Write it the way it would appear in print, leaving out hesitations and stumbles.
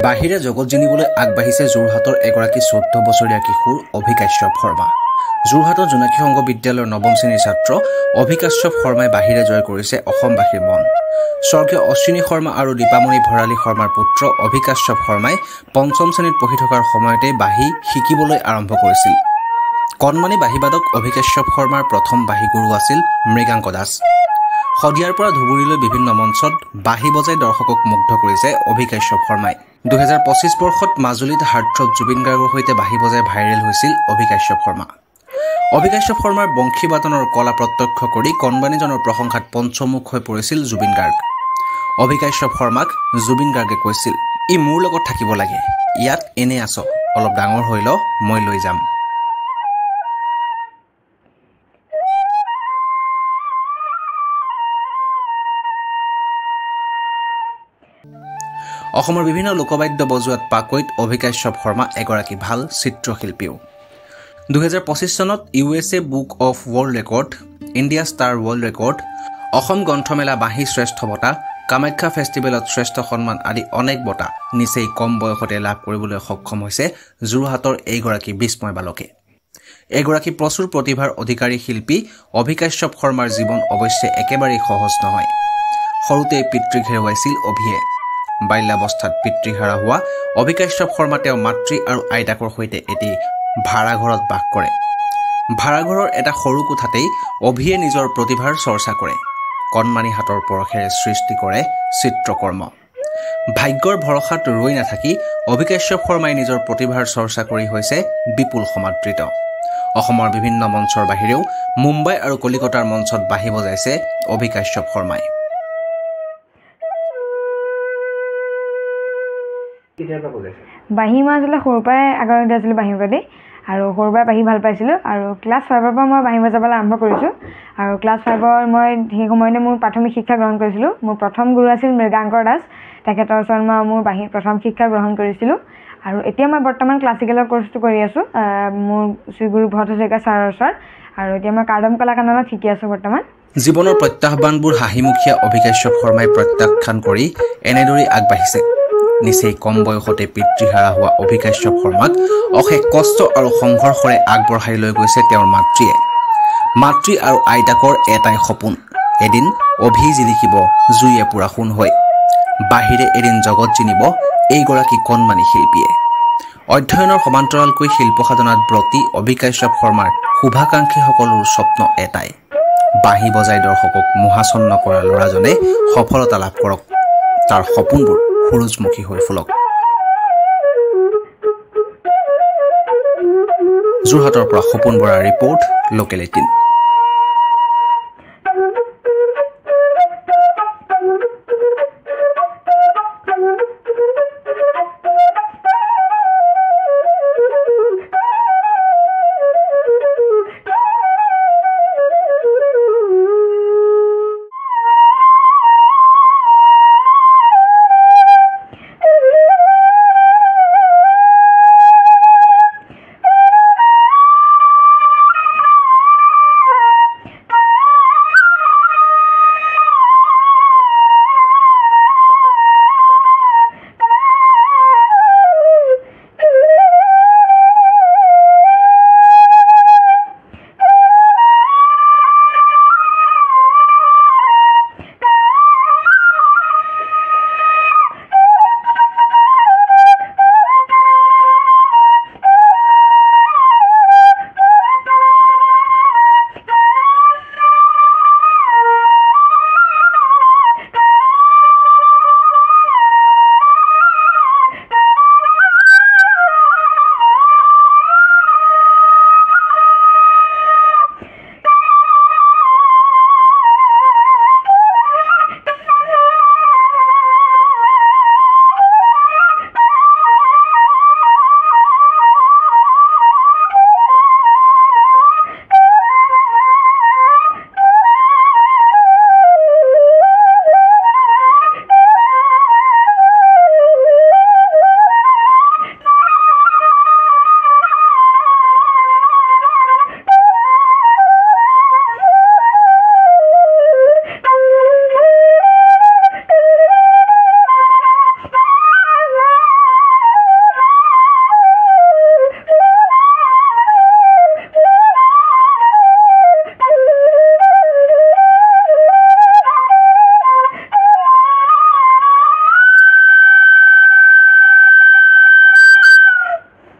বাহিৰে জগত জিনিবলৈ আগবাঢ়িছে যোৰহাটৰ এগৰাকী 14 বছৰীয়া কিশোৰ অভিকাশ্যপ শৰ্মা। যোৰহাটৰ জোনাকী সংঘ বিদ্যালয়ৰ নৱম শ্ৰেণীৰ ছাত্ৰ অভিকাশ্যপ শৰ্মাই বাহিৰে জয় কৰিছে অসমবাসীৰ মন। স্বৰ্গীয় অশ্বিনী শৰ্মা আৰু দীপামণি ভৰালী শৰ্মাৰ পুত্ৰ অভিকাশ্যপ শৰ্মাই পঞ্চম শ্ৰেণীত পঢ়ি থকাৰ সময়তে বাঁহী শিকিবলৈ আৰম্ভ কৰিছিল। কণমানি বাঁহীবাদক অভিকাশ্যপ শৰ্মাৰ প্ৰথম বাঁহীগুৰু আছিল মৃগাংক দাস। শদিয়াৰ পৰা ধুবুৰীলৈ বিভিন্ন মঞ্চত বাঁহী বজাই দৰ্শকক মুগ্ধ কৰিছে অভিকাশ্যপ শৰ্মাই। 2025 বৰ্ষত মাজুলীত হাৰ্টথ্ৰব জুবিন গাৰ্গৰ সৈতে বাঁহী বজাই ভাইৰেল হৈছিল অভিকাশ্যপ শৰ্মা। অভিকাশ্যপ শৰ্মাৰ বংশীবাদনৰ কলা প্ৰত্যক্ষ কৰি কণমানিজনৰ প্ৰশংসাত পঞ্চমুখ হৈ পৰিছিল জুবিন গাৰ্গ। অভিকাশ্যপ শৰ্মাক জুবিন গাৰ্গে কৈছিল, ই মোৰ লগত থাকিব লাগে, ইয়াত এনে আছ, অলপ ডাঙৰ হৈ ল, মই লৈ যাম। অসমৰ বিভিন্ন লোকবাদ্য বজোৱাত পাকৈত অভিকাশ্যপ শৰ্মা এগৰাকী ভাল চিত্ৰশিল্পীও। 2025 চনত USA book of world record, India star world record, Assam গ্ৰন্থমেলা বাঁহী শ্ৰেষ্ঠ বঁটা, কামাখ্যা ফেষ্টিভেলত শ্ৰেষ্ঠ সন্মান আদি অনেক বঁটা নিচেই কম বয়সতে লাভ কৰিবলৈ সক্ষম হৈছে যোৰহাটৰ এইগৰাকী বিস্ময় বালকে। এগৰাকী প্ৰচুৰ প্ৰতিভাৰ অধিকাৰী শিল্পী অভিকাশ্যপ শৰ্মাৰ জীৱন অৱশ্যে একেবাৰেই সহজ নহয়। সৰুতেই পিতৃক হেৰুৱাইছিল অভিয়ে। বাল্যাৱস্থাত পিতৃহাৰা হোৱা অভিকাশ্যপ শৰ্মা তেওঁ মাতৃ আৰু আইতাকৰ সৈতে এটি ভাড়াঘৰত বাস কৰে। ভাড়াঘৰৰ এটা সৰু কোঠাতেই অভিয়ে নিজৰ প্ৰতিভাৰ চৰ্চা কৰে। কণমানি হাতৰ পৰশেৰে সৃষ্টি কৰে চিত্ৰকৰ্ম। ভাগ্যৰ ভৰসাত ৰৈ নাথাকি অভিকাশ্যপ শৰ্মাই নিজৰ প্ৰতিভাৰ চৰ্চা কৰি হৈছে বিপুল সমাদৃত। অসমৰ বিভিন্ন মঞ্চৰ বাহিৰেও মুম্বাই আৰু কলিকতাৰ মঞ্চত বাঁহী বজাইছে অভিকাশ্যপ শৰ্মাই। বাঁহী মই আচলতে সৰুৰ পৰাই আগ্ৰহী আছিলোঁ বাঁহীৰ প্ৰতি, আৰু সৰুৰ পৰাই বাঁহী ভাল পাইছিলোঁ। আৰু ক্লাছ 5ৰ পৰা মই বাঁহী বজাবলৈ আৰম্ভ কৰিছোঁ। আৰু ক্লাছ 5ৰ মই সেই সময়তে মোৰ প্ৰাথমিক শিক্ষা গ্ৰহণ কৰিছিলোঁ। মোৰ প্ৰথম গুৰু আছিল মৃগাংক দাস, তেখেতৰ ওচৰত মই মোৰ বাঁহীৰ প্ৰথম শিক্ষা গ্ৰহণ কৰিছিলোঁ। আৰু এতিয়া মই বৰ্তমান ক্লাছিকেলৰ কোৰ্চটো কৰি আছোঁ মোৰ শ্ৰীগুৰু ভট্ট হাজৰিকা ছাৰৰ ওচৰত। আৰু এতিয়া মই কাৰ্ডম কলাকাননত শিকি আছোঁ বৰ্তমান। জীৱনৰ প্ৰত্যাহ্বানবোৰ হাঁহিমুখীয়া অভিকাশ্যপ শৰ্মাই প্ৰত্যাখ্যান কৰি এনেদৰেই আগবাঢ়িছে। নিচেই কম বয়সতে পিতৃহাৰা হোৱা অভিকাশ্যপ শৰ্মাক অশেষ কষ্ট আৰু সংঘৰ্ষৰে আগবঢ়াই লৈ গৈছে তেওঁৰ মাতৃয়ে। মাতৃ আৰু আইতাকৰ এটাই সপোন, এদিন অভি জিলিকিব জুইয়ে পুৰা সোণ হৈ। বাহিৰে এদিন জগত জিনিব এইগৰাকী কণমানি শিল্পীয়ে। অধ্যয়নৰ সমান্তৰালকৈ শিল্প সাধনাত ব্ৰতী অভিকাশ্যপ শৰ্মাৰ শুভাকাংক্ষীসকলৰ স্বপ্ন এটাই, বাঁহী বজাই দৰ্শকক মোহাচন্ন কৰা ল'ৰাজনে সফলতা লাভ কৰক, তাৰ সপোনবোৰ সূৰুযমুখী হৈ ফুলক। যোৰহাটৰ পৰা সপোন বৰাৰ ৰিপৰ্ট, লোকেল 18।